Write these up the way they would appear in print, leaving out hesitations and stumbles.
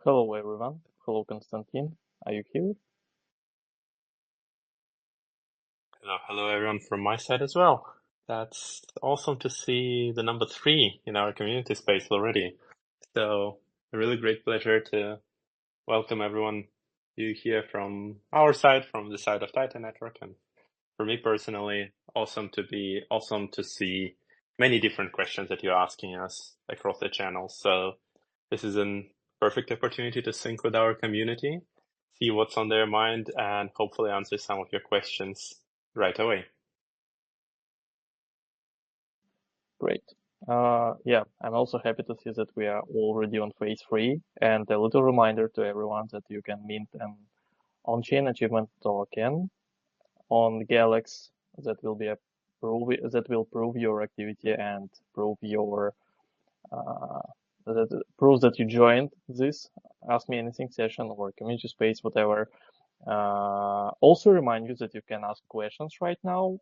Hello everyone. Hello Konstantin. Are you here? Hello everyone from my side as well. That's awesome to see the number 3 in our community space already. So a really great pleasure to welcome everyone you here from our side, from the side of Titan Network. And for me personally, awesome to see many different questions that you're asking us across the channel. So this is a perfect opportunity to sync with our community, see what's on their mind, and hopefully answer some of your questions right away. Great. Yeah, I'm also happy to see that we are already on phase 3, and a little reminder to everyone that you can mint an on-chain achievement token on Galax that will prove your activity and prove your that proves that you joined this Ask Me Anything session or community space, whatever. Also remind you that you can ask questions right now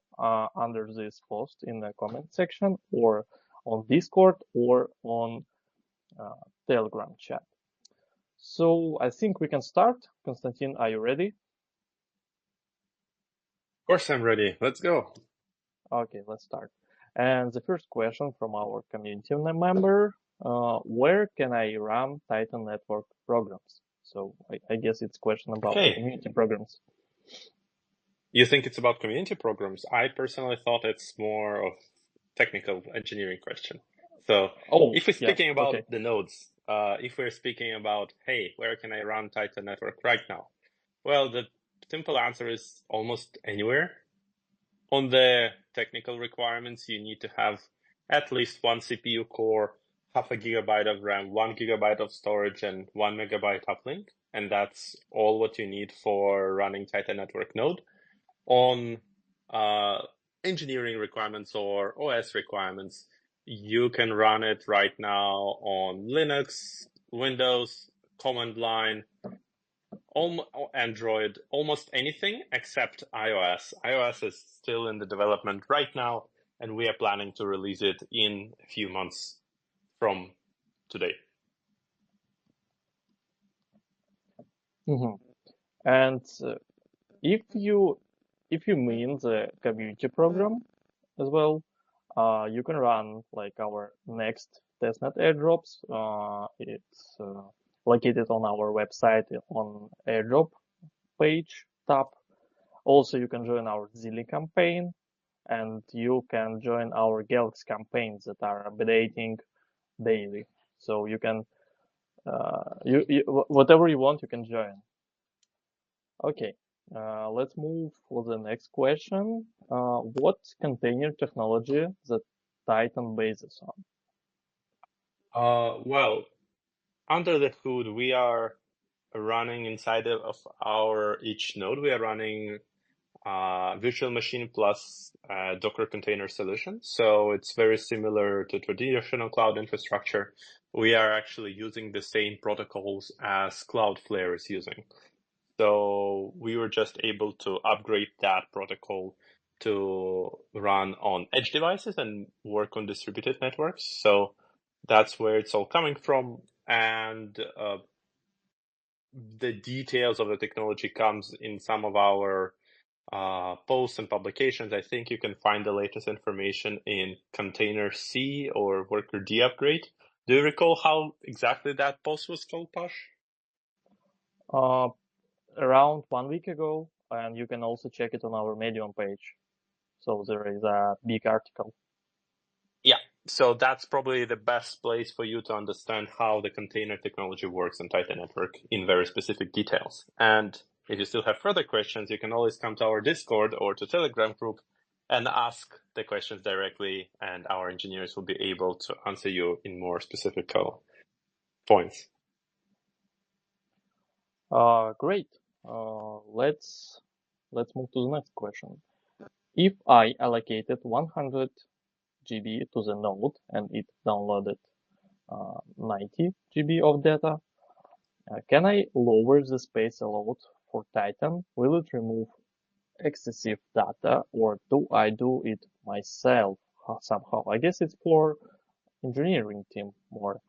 under this post in the comment section or on Discord or on Telegram chat. So I think we can start. Konstantin, are you ready? Of course I'm ready. Let's go. Okay, let's start. And the first question from our community member, where can I run Titan Network programs? So I guess it's a question about community programs. You think it's about community programs? I personally thought it's more of technical engineering question. So if we're speaking about the nodes, if we're speaking about, hey, where can I run Titan Network right now? Well, the simple answer is almost anywhere. On the technical requirements, you need to have at least one CPU core, half a gigabyte of RAM, 1 gigabyte of storage, and 1 megabyte uplink. And that's all what you need for running Titan Network node. On engineering requirements or OS requirements, you can run it right now on Linux, Windows, command line, Android, almost anything except iOS. iOS is still in the development right now, and we are planning to release it in a few months from today. Mm-hmm. And if you mean the community program as well, you can run like our next testnet airdrops. It's located on our website on airdrop page tab. Also, you can join our Zilli campaign, and you can join our Galaxy campaigns that are updating daily. So you can whatever you want, you can join. Okay. Let's move for the next question. What container technology that Titan bases on? Well, under the hood, we are running inside of our each node. We are running virtual machine plus Docker container solution. So it's very similar to traditional cloud infrastructure. We are actually using the same protocols as Cloudflare is using. So we were just able to upgrade that protocol to run on edge devices and work on distributed networks. So that's where it's all coming from. And the details of the technology comes in some of our posts and publications. I think you can find the latest information in Container C or Worker D upgrade. Do you recall how exactly that post was called, Pash? Around 1 week ago, and you can also check it on our Medium page. So there is a big article. Yeah, so that's probably the best place for you to understand how the container technology works on Titan Network in very specific details. And if you still have further questions, you can always come to our Discord or to Telegram group and ask the questions directly, and our engineers will be able to answer you in more specific points. Great. Let's move to the next question. If I allocated 100 GB to the node and it downloaded 90 GB of data, can I lower the space allowed for Titan? Will it remove excessive data, or do I do it myself somehow? I guess it's for engineering team more.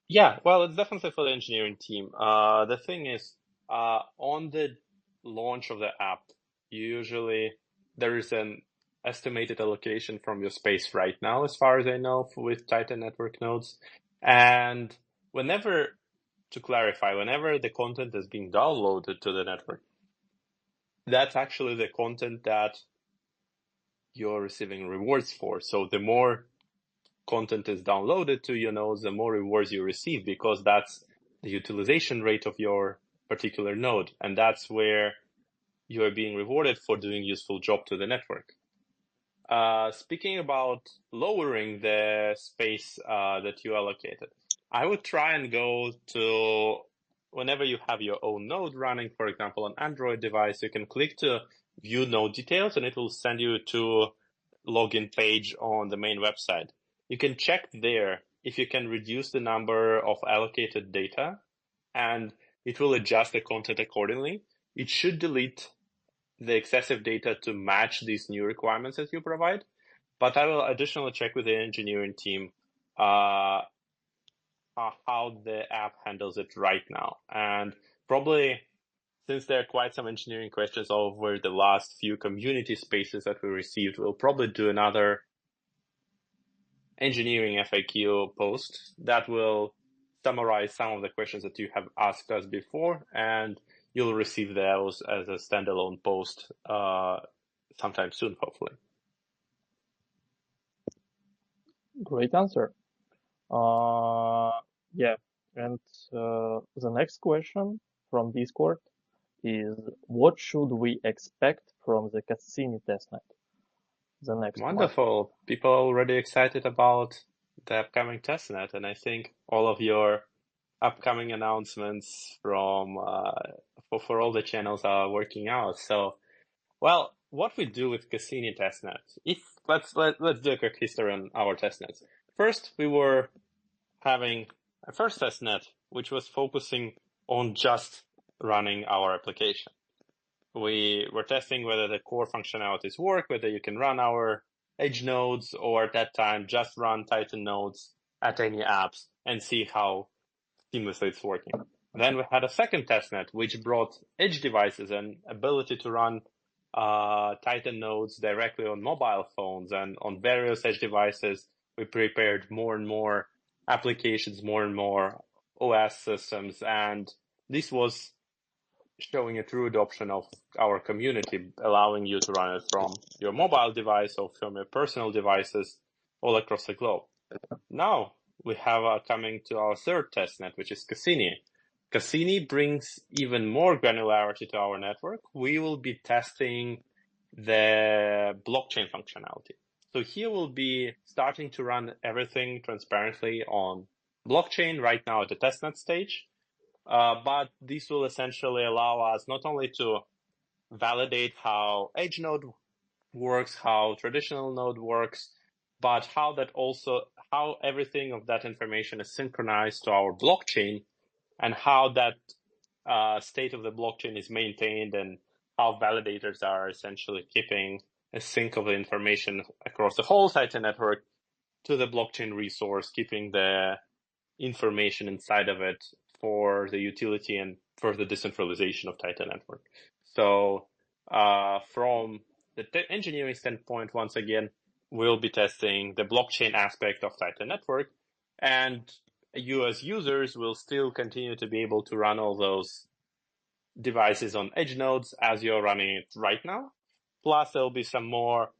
Yeah, well, it's definitely for the engineering team. The thing is, on the launch of the app, usually there is an estimated allocation from your space right now, as far as I know, with Titan network nodes. And whenever, to clarify, whenever the content is being downloaded to the network, that's actually the content that you're receiving rewards for. So the more content is downloaded to your nodes, the more rewards you receive, because that's the utilization rate of your particular node. And that's where you are being rewarded for doing useful job to the network. Speaking about lowering the space that you allocated, I would try and go to, whenever you have your own node running, for example, on Android device, you can click to view node details and it will send you to login page on the main website. You can check there if you can reduce the number of allocated data, and it will adjust the content accordingly. It should delete the excessive data to match these new requirements that you provide. But I will additionally check with the engineering team how the app handles it right now. And probably, since there are quite some engineering questions over the last few community spaces that we received, we'll probably do another engineering FAQ post that will summarize some of the questions that you have asked us before, and you'll receive those as a standalone post sometime soon, hopefully. Great answer. Yeah, and the next question from Discord is, what should we expect from the Cassini testnet? The next Wonderful. one. People are already excited about the upcoming testnet, and I think all of your upcoming announcements from for all the channels are working out. So, well, what we do with Cassini testnet? Let's do a quick history on our testnets. First, we were having a first testnet which was focusing on just running our application. We were testing whether the core functionalities work, whether you can run our edge nodes, or at that time just run Titan nodes at any apps and see how seamlessly it's working. Then we had a second testnet which brought edge devices and ability to run Titan nodes directly on mobile phones and on various edge devices. We prepared more and more applications, more and more OS systems, and this was showing a true adoption of our community, allowing you to run it from your mobile device or from your personal devices all across the globe. Now we have coming to our third testnet, which is Cassini. Cassini brings even more granularity to our network. We will be testing the blockchain functionality. So here we'll be starting to run everything transparently on blockchain right now at the testnet stage. But this will essentially allow us not only to validate how edge node works, how traditional node works, but how everything of that information is synchronized to our blockchain, and how that state of the blockchain is maintained, and how validators are essentially keeping a sync of the information across the whole Titan network to the blockchain resource, keeping the information inside of it for the utility and for the decentralization of Titan network. So from the engineering standpoint, once again, we'll be testing the blockchain aspect of Titan network, and you as users will still continue to be able to run all those devices on edge nodes as you're running it right now. Plus, there'll be some more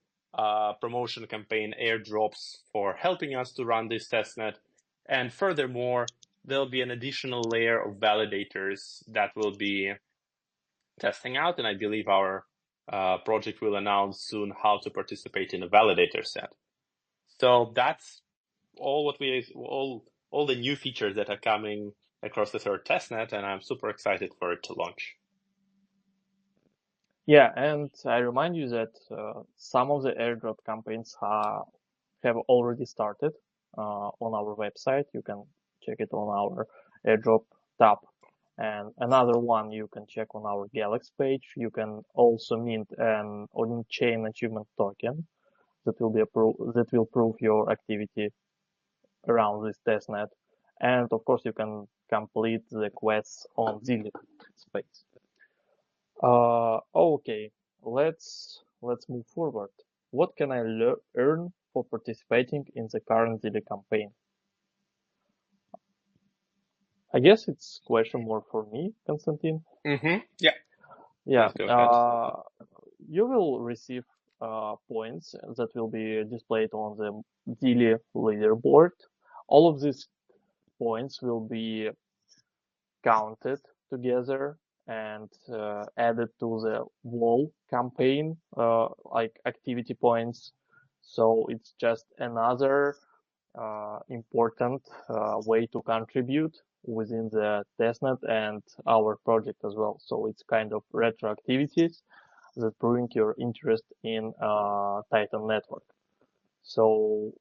promotion campaign airdrops for helping us to run this testnet. And furthermore, there'll be an additional layer of validators that will be testing out. And I believe our project will announce soon how to participate in a validator set. So that's all the new features that are coming across the third testnet, and I'm super excited for it to launch. Yeah, and I remind you that some of the airdrop campaigns have already started on our website. You can check it on our airdrop tab. And another one you can check on our Galaxy page. You can also mint an on-chain achievement token that will prove your activity around this testnet. And of course, you can complete the quests on Zilli space. Okay, let's move forward. What can I earn for participating in the current Zilli campaign? I guess it's question more for me, Konstantin. Yeah. Yeah. Please go ahead. You will receive points that will be displayed on the Zilli leaderboard. All of these points will be counted together and added to the wall campaign, like activity points. So it's just another important way to contribute within the testnet and our project as well. So it's kind of retro activities that bring your interest in Titan network. So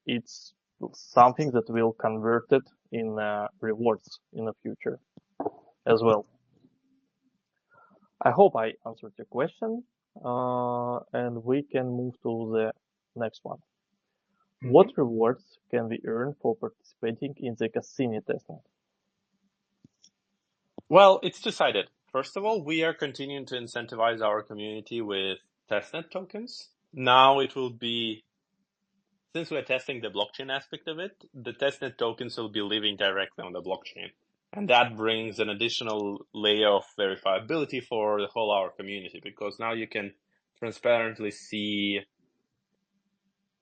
it's something that will convert it in rewards in the future as well. I hope I answered your question, and we can move to the next one. What rewards can we earn for participating in the Cassini testnet? Well, it's two-sided. First of all, we are continuing to incentivize our community with testnet tokens. Now it will be, since we're testing the blockchain aspect of it, the testnet tokens will be living directly on the blockchain. And that brings an additional layer of verifiability for the whole our community, because now you can transparently see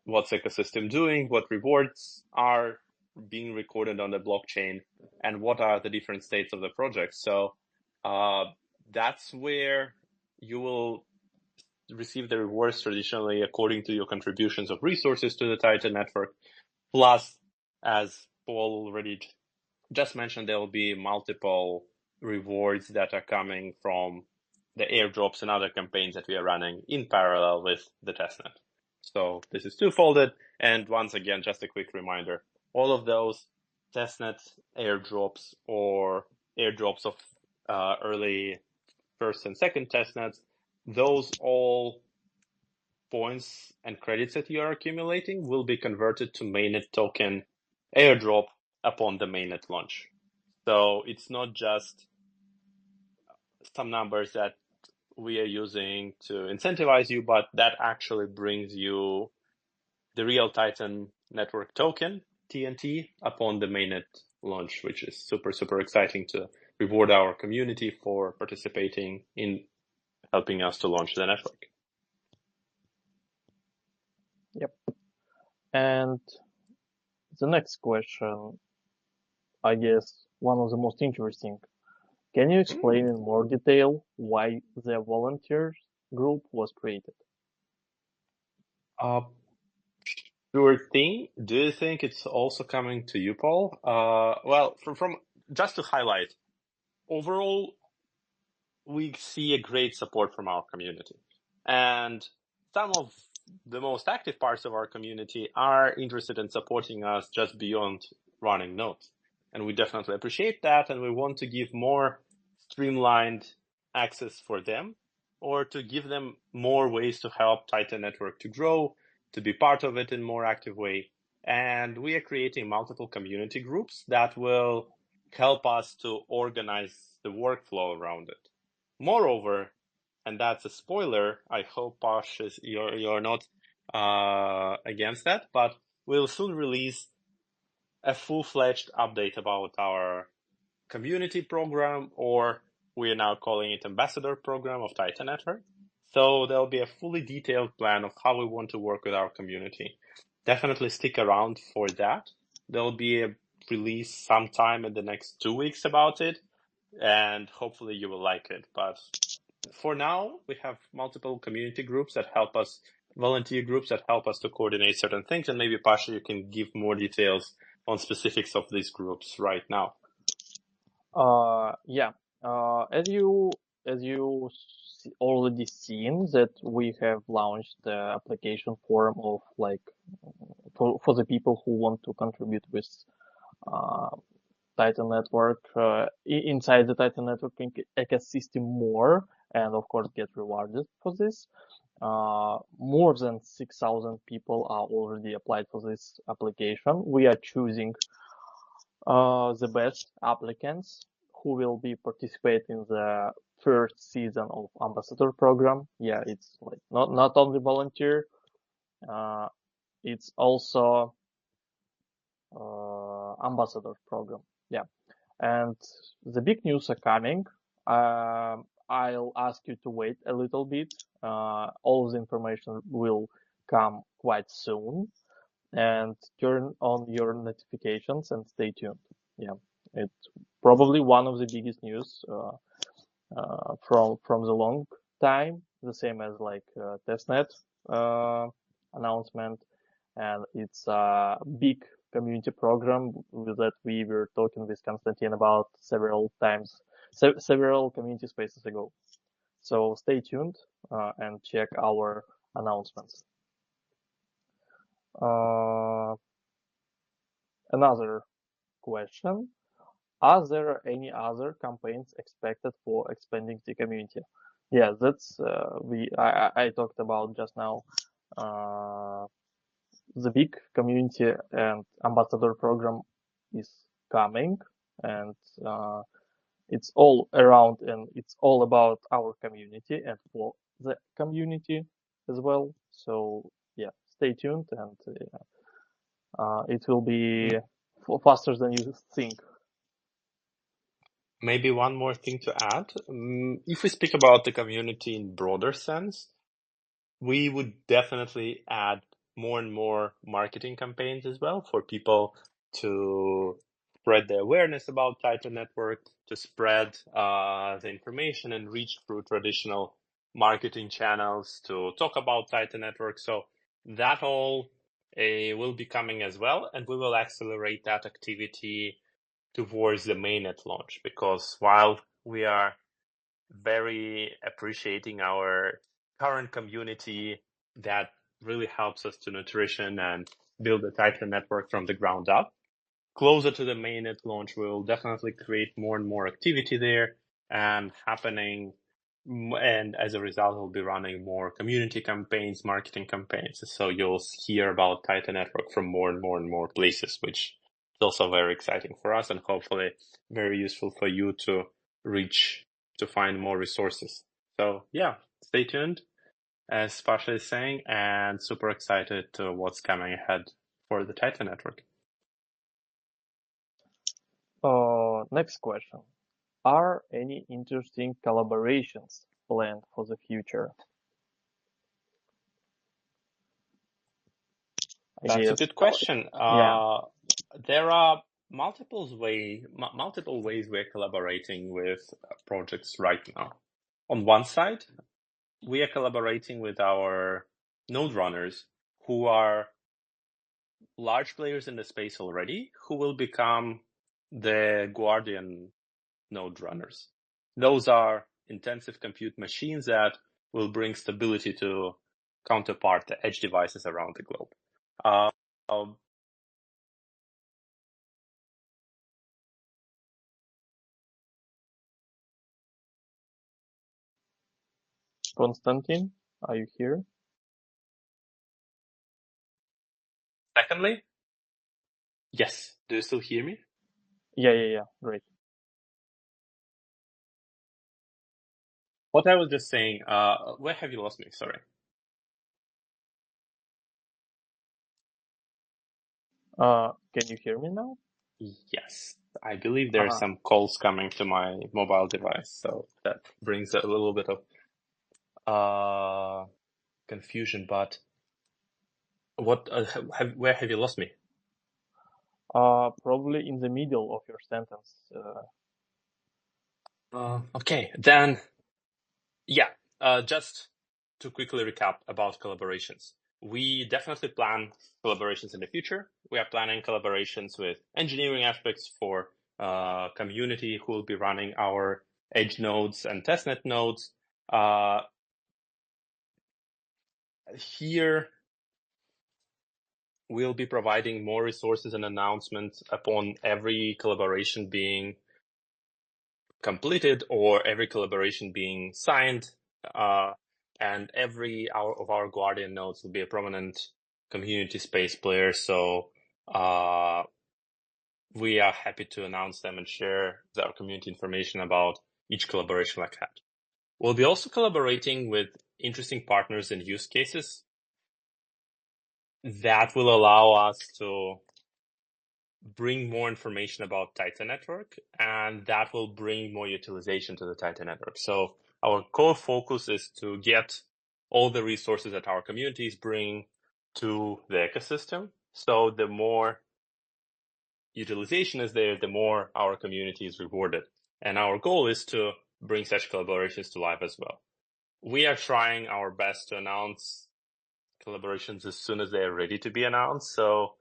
what's ecosystem doing, what rewards are being recorded on the blockchain, and what are the different states of the project. So that's where you will receive the rewards traditionally according to your contributions of resources to the Titan network. Plus, as Paul already just mentioned, there will be multiple rewards that are coming from the airdrops and other campaigns that we are running in parallel with the testnet. So this is two-folded. And once again, just a quick reminder, all of those testnet airdrops or airdrops of early first and second testnets, those all points and credits that you are accumulating will be converted to mainnet token airdrop upon the mainnet launch. So it's not just some numbers that we are using to incentivize you, but that actually brings you the real Titan network token, TNT, upon the mainnet launch, which is super, super exciting to reward our community for participating in helping us to launch the network. Yep. And the next question, I guess one of the most interesting. Can you explain in more detail why the volunteers group was created? Sure thing. Do you think it's also coming to you, Paul? Well, from just to highlight, overall, we see a great support from our community. And some of the most active parts of our community are interested in supporting us just beyond running nodes. And we definitely appreciate that. And we want to give more streamlined access for them, or to give them more ways to help Titan Network to grow, to be part of it in a more active way. And we are creating multiple community groups that will help us to organize the workflow around it. Moreover, and that's a spoiler, I hope Pash you're not against that, but we'll soon release a full-fledged update about our community program, or we are now calling it ambassador program of Titan Network. So there'll be a fully detailed plan of how we want to work with our community. Definitely stick around for that. There'll be a release sometime in the next 2 weeks about it, and hopefully you will like it. But for now, we have multiple community groups that help us, volunteer groups that help us to coordinate certain things, and maybe Pasha, you can give more details on specifics of these groups right now. Yeah. As you already seen that we have launched the application form of like for the people who want to contribute with Titan Network inside the Titan Network ecosystem more, and of course get rewarded for this. More than 6,000 people are already applied for this application. We are choosing the best applicants who will be participating in the first season of ambassador program. Yeah, it's like not only volunteer, it's also ambassador program. Yeah, and the big news are coming. I'll ask you to wait a little bit. All the information will come quite soon, and turn on your notifications and stay tuned. Yeah, it's probably one of the biggest news from the long time, the same as like testnet announcement, and it's a big community program that we were talking with Konstantin about several times, several community spaces ago. So stay tuned and check our announcements. Another question: are there any other campaigns expected for expanding the community? Yeah, that's I talked about just now. The big community and ambassador program is coming, and it's all around, and it's all about our community and for the community as well. So yeah, stay tuned, and it will be faster than you think. Maybe one more thing to add. If we speak about the community in broader sense, we would definitely add more and more marketing campaigns as well for people to spread the awareness about Titan Network, to spread the information and reach through traditional marketing channels to talk about Titan Network. So that all will be coming as well, and we will accelerate that activity towards the mainnet launch, because while we are very appreciating our current community that really helps us to nutrition and build a Titan network from the ground up, closer to the mainnet launch, we'll definitely create more and more activity there and happening. And as a result, we'll be running more community campaigns, marketing campaigns. So you'll hear about Titan Network from more and more and more places, which is also very exciting for us and hopefully very useful for you to reach, to find more resources. So yeah, stay tuned, as Pasha is saying, and super excited to what's coming ahead for the Titan Network. Next question. Are any interesting collaborations planned for the future? That's a good question. Yeah. There are multiple ways we're collaborating with projects right now. On one side, we are collaborating with our node runners who are large players in the space already, who will become the Guardian node runners. Those are intensive compute machines that will bring stability to counterpart the edge devices around the globe. Konstantin, are you here? Secondly, yes. Do you still hear me? Yeah. Great. What I was just saying, where have you lost me? Sorry. Can you hear me now? Yes. I believe there are some calls coming to my mobile device, so that brings a little bit of confusion. But what? Where have you lost me? Probably in the middle of your sentence. Okay, then, yeah. Just to quickly recap about collaborations. We definitely plan collaborations in the future. We are planning collaborations with engineering aspects for community who will be running our edge nodes and testnet nodes. Here, we'll be providing more resources and announcements upon every collaboration being completed or every collaboration being signed. And every of our Guardian nodes will be a prominent community space player. So we are happy to announce them and share our community information about each collaboration like that. We'll be also collaborating with interesting partners and use cases that will allow us to bring more information about Titan Network, and that will bring more utilization to the Titan Network. So our core focus is to get all the resources that our communities bring to the ecosystem. So the more utilization is there, the more our community is rewarded. And our goal is to bring such collaborations to life as well. We are trying our best to announce collaborations as soon as they are ready to be announced. So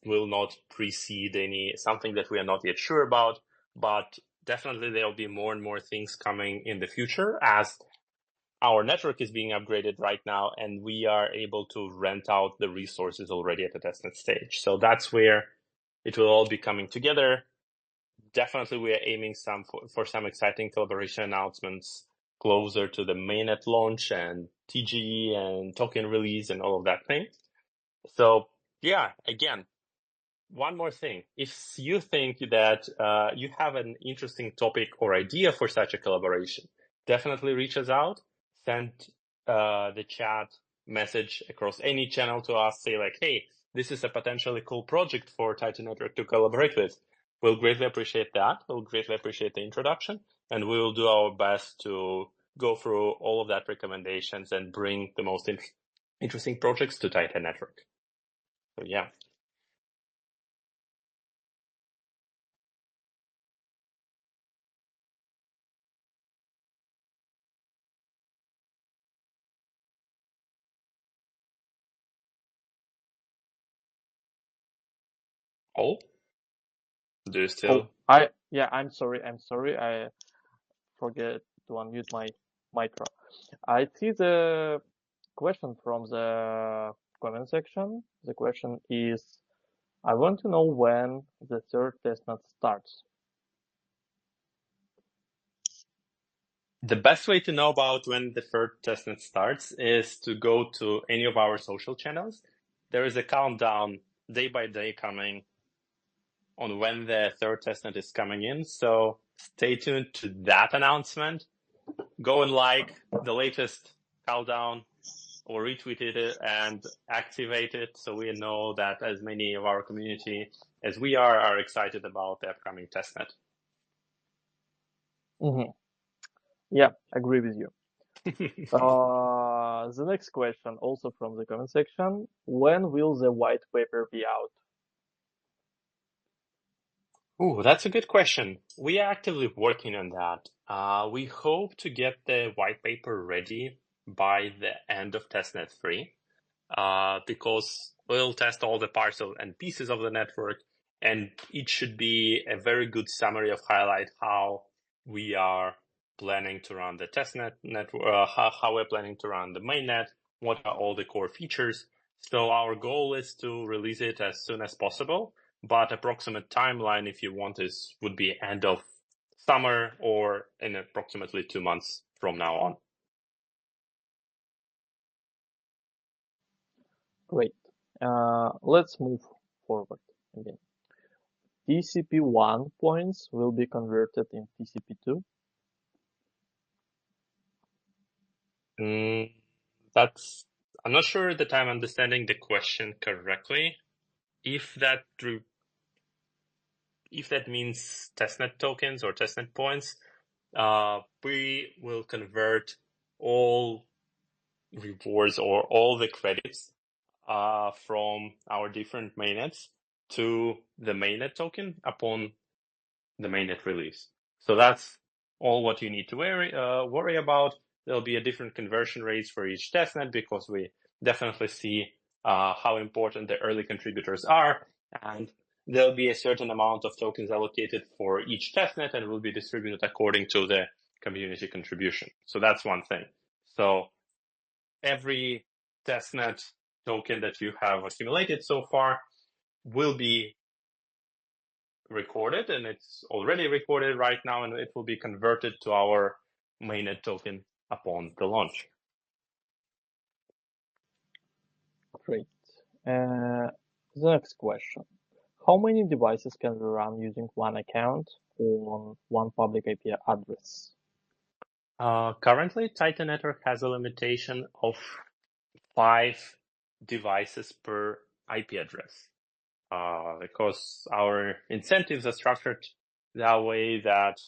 will not precede something that we are not yet sure about, but definitely there will be more and more things coming in the future as our network is being upgraded right now, and we are able to rent out the resources already at the testnet stage. So that's where it will all be coming together. Definitely, we are aiming for some exciting collaboration announcements closer to the mainnet launch and TGE and token release and all of that thing. So yeah, again, one more thing. If you think that you have an interesting topic or idea for such a collaboration, definitely reach us out, send the chat message across any channel to us, say like, hey, this is a potentially cool project for Titan Network to collaborate with. We'll greatly appreciate that. We'll greatly appreciate the introduction, and we will do our best to go through all of that recommendations and bring the most interesting projects to Titan Network. So yeah. Oh? Do you still? I'm sorry. I forget to unmute my micro. I see the question from the comment section. The question is, I want to know when the third testnet starts. The best way to know about when the third testnet starts is to go to any of our social channels. There is a countdown day by day coming on when the third testnet is coming in. So stay tuned to that announcement. Go and like the latest countdown or retweet it and activate it so we know that as many of our community as we are excited about the upcoming testnet. Mm-hmm. Yeah, agree with you. The next question, also from the comment section, when will the white paper be out? Ooh, that's a good question. We are actively working on that. We hope to get the white paper ready by the end of testnet 3, because we'll test all the parts and pieces of the network, and it should be a very good summary of highlight how we are planning to run the testnet network, how we're planning to run the mainnet, what are all the core features. So our goal is to release it as soon as possible, but approximate timeline, if you want, would be end of summer or in approximately 2 months from now on. Great. Let's move forward again. TCP1 points will be converted in TCP2. I'm not sure that I'm understanding the question correctly. If that means testnet tokens or testnet points, we will convert all rewards or all the credits from our different mainnets to the mainnet token upon the mainnet release. So that's all what you need to worry about. There'll be a different conversion rates for each testnet because we definitely see how important the early contributors are, and there'll be a certain amount of tokens allocated for each testnet and will be distributed according to the community contribution. So that's one thing. So every testnet token that you have accumulated so far will be recorded, and it's already recorded right now, and it will be converted to our mainnet token upon the launch. Great. The next question. How many devices can we run using one account on one public IP address? Currently, Titan Network has a limitation of 5 devices per IP address. Because our incentives are structured that way that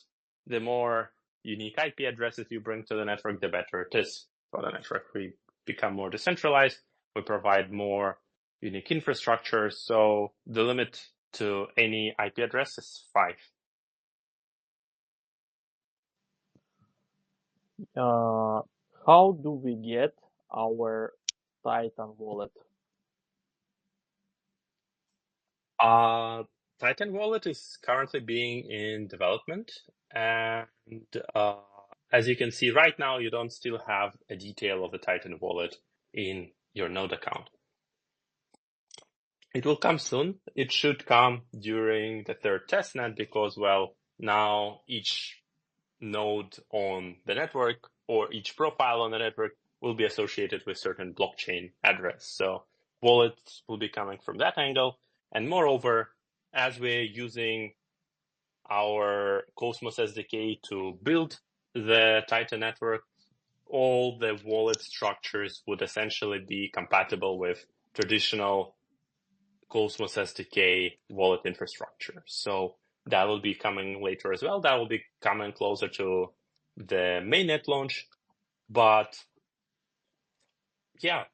the more unique IP addresses you bring to the network, the better it is for the network. We become more decentralized. We provide more unique infrastructure. So the limit to any IP address is 5. How do we get our Titan wallet? Titan Wallet is currently being in development, and as you can see right now, you don't still have a detail of the Titan Wallet in your node account. It will come soon. It should come during the 3rd testnet because, well, now each node on the network or each profile on the network will be associated with certain blockchain address. So wallets will be coming from that angle. And moreover, as we're using our Cosmos SDK to build the Titan network, all the wallet structures would essentially be compatible with traditional Cosmos SDK wallet infrastructure. So that will be coming later as well. That will be coming closer to the mainnet launch. But yeah,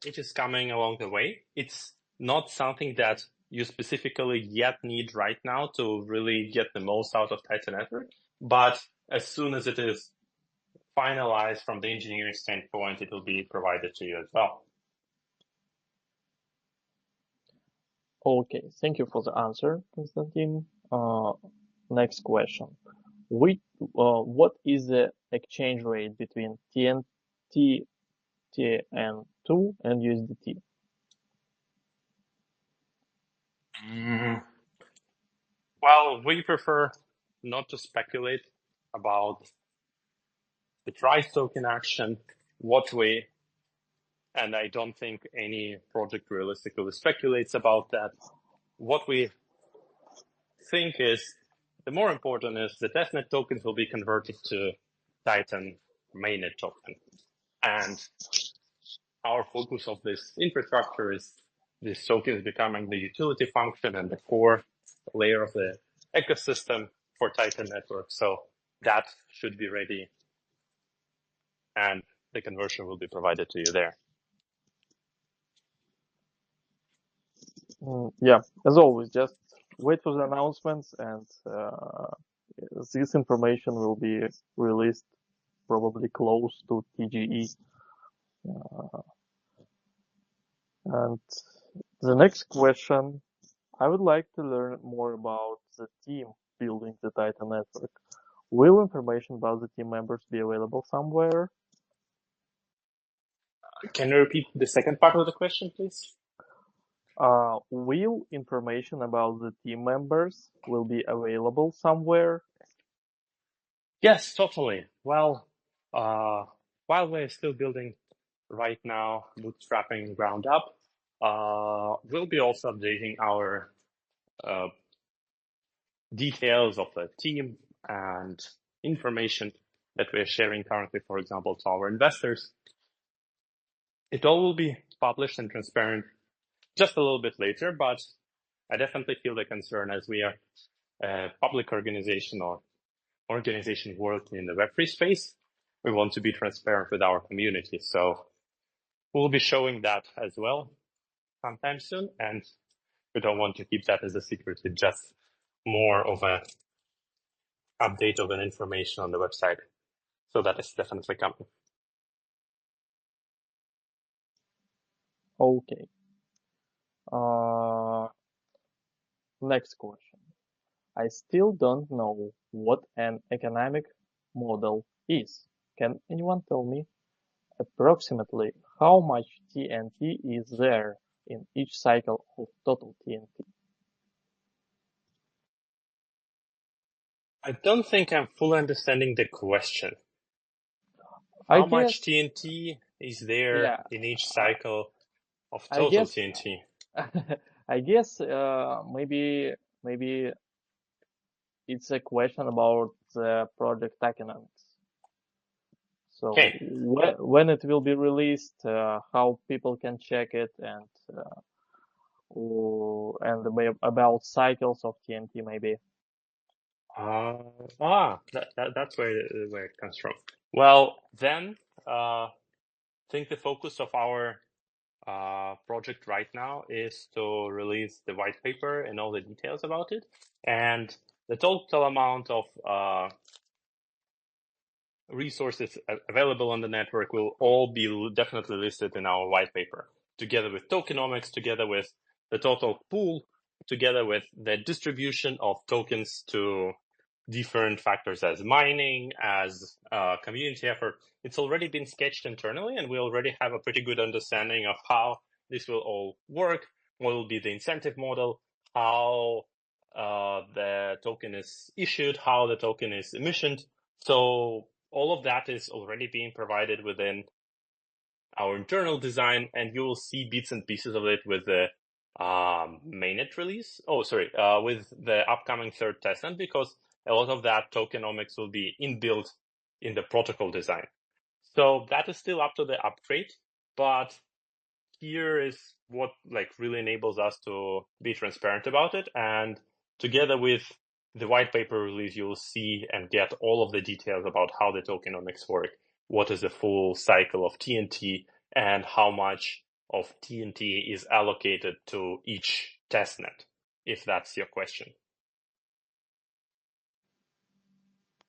it is coming along the way. It's not something that you specifically yet need right now to really get the most out of Titan Network. But as soon as it is finalized from the engineering standpoint, it will be provided to you as well. Okay, thank you for the answer, Konstantin. Next question. What is the exchange rate between TNT, TN2 and USDT? Well, we prefer not to speculate about the price token action, and I don't think any project realistically speculates about that. What we think is the more important is the testnet tokens will be converted to Titan mainnet token. And our focus of this infrastructure is this token is becoming the utility function and the core layer of the ecosystem for Titan network. So that should be ready and the conversion will be provided to you there. Yeah, as always, just wait for the announcements and this information will be released probably close to TGE. And the next question, I would like to learn more about the team building the Titan network. Will information about the team members be available somewhere? Can you repeat the second part of the question, please? Will information about the team members will be available somewhere? Yes, totally. Well, while we're still building right now, bootstrapping ground up, we'll be also updating our details of the team and information that we're sharing currently, for example, to our investors. It all will be published and transparent just a little bit later, but I definitely feel the concern as we are a public organization or organization working in the Web3 space. We want to be transparent with our community. So we'll be showing that as well sometime soon. And we don't want to keep that as a secret. It's just more of a update of an information on the website. So that is definitely coming. Okay. Next question. I still don't know what an economic model is. Can anyone tell me approximately how much TNT is there in each cycle of total TNT? I don't think I'm fully understanding the question. How much TNT is there in each cycle of total TNT? I guess maybe it's a question about the project documents. So when it will be released, how people can check it, and about cycles of TNT maybe. That's where it comes from. Well, then, I think the focus of our project right now is to release the white paper and all the details about it. And the total amount of resources available on the network will all be definitely listed in our white paper, together with tokenomics, together with the total pool, together with the distribution of tokens to different factors as mining, as community effort. It's already been sketched internally, and we already have a pretty good understanding of how this will all work, what will be the incentive model, how the token is issued, how the token is emissioned. So all of that is already being provided within our internal design, and you will see bits and pieces of it with the mainnet release. With the upcoming third testnet, because a lot of that tokenomics will be inbuilt in the protocol design. So that is still up to the upgrade, but here is what really enables us to be transparent about it. And together with the white paper release, you'll see and get all of the details about how the tokenomics work, what is the full cycle of TNT, and how much of TNT is allocated to each testnet, if that's your question.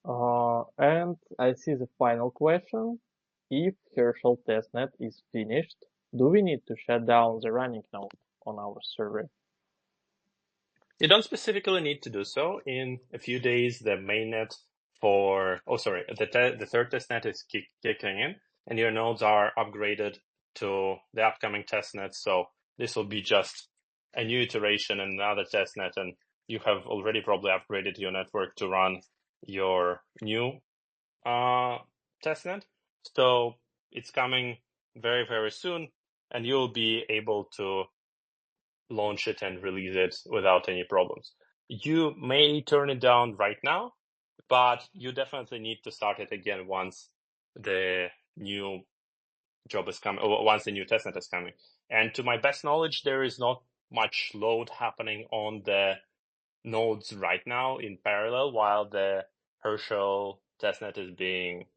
And I see the final question. If Herschel testnet is finished, do we need to shut down the running node on our server? You don't specifically need to do so. In a few days, the mainnet the third testnet is kicking in, and your nodes are upgraded to the upcoming testnet. So this will be just a new iteration and another testnet, and you have already probably upgraded your network to run your new testnet. So it's coming very, very soon, and you'll be able to launch it and release it without any problems. You may turn it down right now, but you definitely need to start it again once the new job is coming, or once the new testnet is coming. And to my best knowledge, there is not much load happening on the nodes right now in parallel while the Herschel testnet is being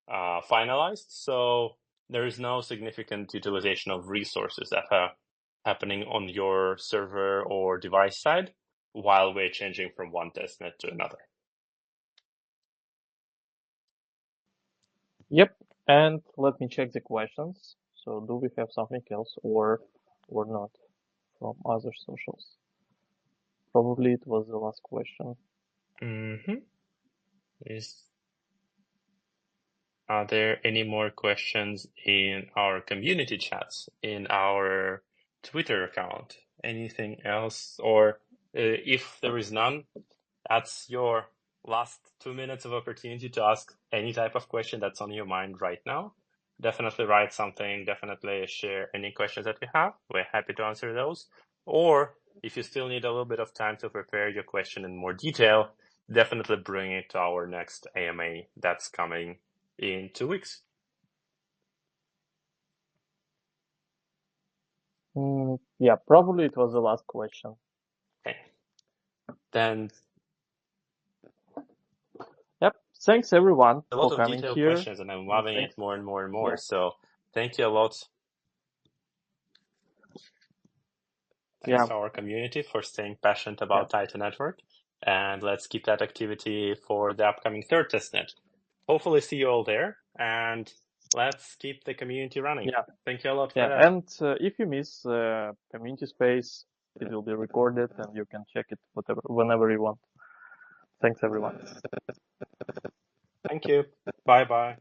finalized. So there is no significant utilization of resources that are happening on your server or device side while we're changing from one testnet to another. Yep, and let me check the questions. So do we have something else or not from other socials? Probably it was the last question. Are there any more questions in our community chats, in our Twitter account? Anything else? Or if there is none, that's your last 2 minutes of opportunity to ask any type of question that's on your mind right now. Definitely write something, definitely share any questions that you have. We're happy to answer those. Or if you still need a little bit of time to prepare your question in more detail, definitely bring it to our next AMA that's coming in 2 weeks. Yeah, probably it was the last question. Okay. Then. Yep. Thanks everyone a lot for of coming detailed here. questions, and I'm loving it more and more and more. Yeah. So thank you a lot. Thanks to our community for staying passionate about Titan Network. And let's keep that activity for the upcoming third testnet. Hopefully see you all there, and let's keep the community running. Yeah. Thank you a lot for that. And if you miss community space, it will be recorded and you can check it whenever you want. Thanks everyone. Thank you. Bye-bye.